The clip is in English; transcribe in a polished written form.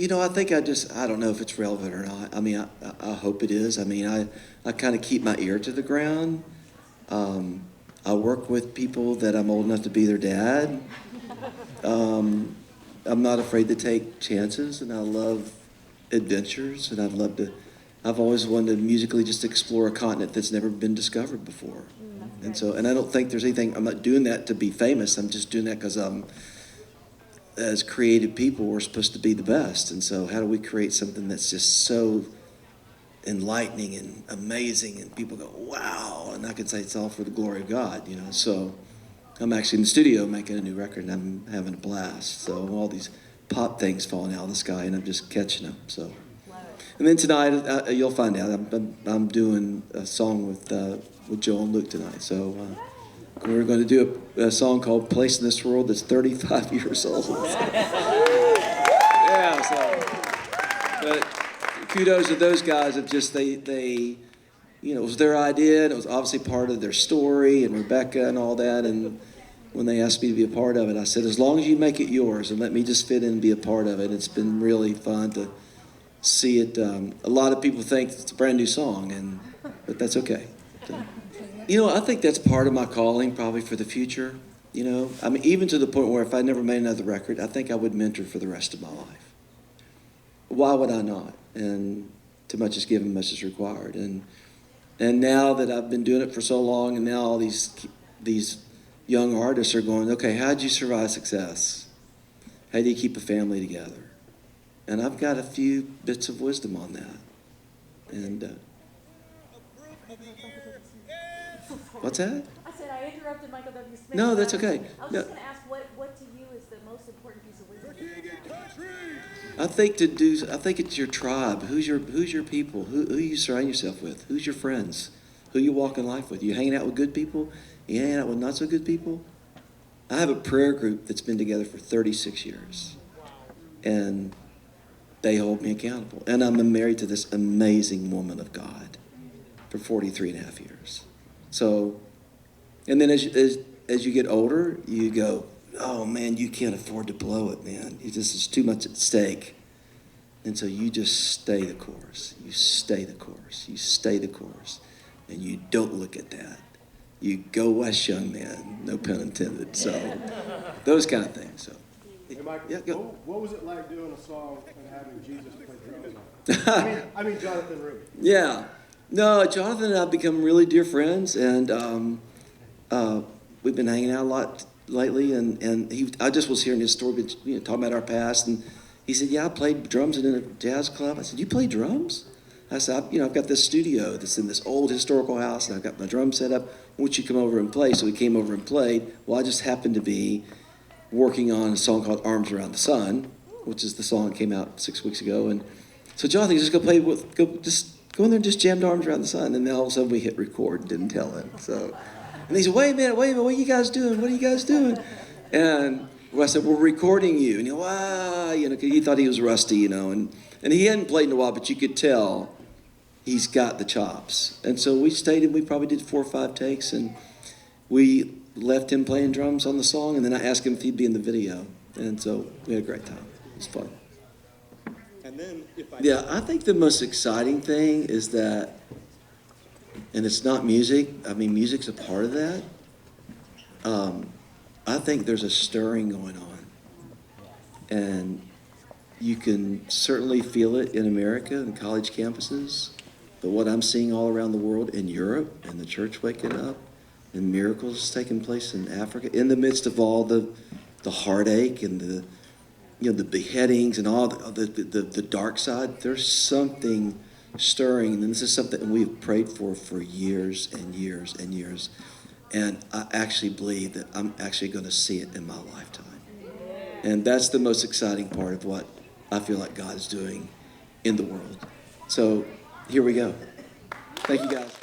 I think I don't know if it's relevant or not. I mean, I hope it is. I mean, I kind of keep my ear to the ground. I work with people that I'm old enough to be their dad. I'm not afraid to take chances, and I love adventures, and I've always wanted to musically just explore a continent that's never been discovered before. And so, and I don't think there's anything, I'm not doing that to be famous, I'm just doing that because as creative people, we're supposed to be the best. And so how do we create something that's just so enlightening and amazing, and people go, wow, and I can say it's all for the glory of God, So I'm actually in the studio making a new record, and I'm having a blast. So all these pop things falling out of the sky, and I'm just catching them. So, and then tonight you'll find out I'm doing a song with Joel and Luke tonight. So we're going to do a song called "Place in This World" that's 35 years old. Yeah. So, but kudos to those guys that just they it was their idea, and it was obviously part of their story, and Rebecca and all that. And when they asked me to be a part of it, I said, as long as you make it yours and let me just fit in and be a part of it. It's been really fun to see it. A lot of people think it's a brand new song, but that's okay. So, I think that's part of my calling probably for the future. I mean, even to the point where if I never made another record, I think I would mentor for the rest of my life. Why would I not? And too much is given, much is required. And now that I've been doing it for so long, and now all these young artists are going, okay, how'd you survive success? How do you keep a family together? And I've got a few bits of wisdom on that. And what's that? I said I interrupted Michael W. Smith. No, that's okay. I was just going to ask what to you is the most important piece of wisdom? I think it's your tribe. Who's your people? Who you surround yourself with? Who's your friends? Who you walk in life with? You hanging out with good people? You hanging out with not so good people? I have a prayer group that's been together for 36 years. And they hold me accountable. And I'm married to this amazing woman of God for 43 and a half years. So, and then as you get older, you go, oh man, you can't afford to blow it, man. There's too much at stake. And so you just stay the course. You stay the course. You stay the course. And you don't look at that. You go west, young man. No pun intended. So those kind of things. So, hey, Mike, yeah, go. What was it like doing a song and having Jesus play drums on it? I mean Jonathan Roumie. Yeah. No, Jonathan and I have become really dear friends, and we've been hanging out a lot lately. And I just was hearing his story, talking about our past, and he said, "Yeah, I played drums in a jazz club." I said, "You play drums?" I said, "I've got this studio that's in this old historical house, and I've got my drum set up. Won't you come over and play?" So we came over and played. Well, I just happened to be working on a song called "Arms Around the Sun," which is the song that came out 6 weeks ago. And so Jonathan, just go in there and just jammed "Arms Around the Sun." And then all of a sudden we hit record and didn't tell him. So, and he said, wait a minute, what are you guys doing? What are you guys doing? And I said, we're recording you. And he, wow, 'cause he thought he was rusty, and he hadn't played in a while, but you could tell he's got the chops. And so we stayed, and we probably did 4 or 5 takes, and we left him playing drums on the song, and then I asked him if he'd be in the video. And so we had a great time. It was fun. And then I think the most exciting thing is that, and it's not music, I mean, music's a part of that. I think there's a stirring going on. And you can certainly feel it in America and college campuses. But what I'm seeing all around the world, in Europe, and the church waking up, and miracles taking place in Africa, in the midst of all the heartache and the beheadings and all the dark side, there's something stirring. And this is something we've prayed for years and years and years. And I actually believe that I'm actually going to see it in my lifetime. And that's the most exciting part of what I feel like God is doing in the world. So here we go. Thank you, guys.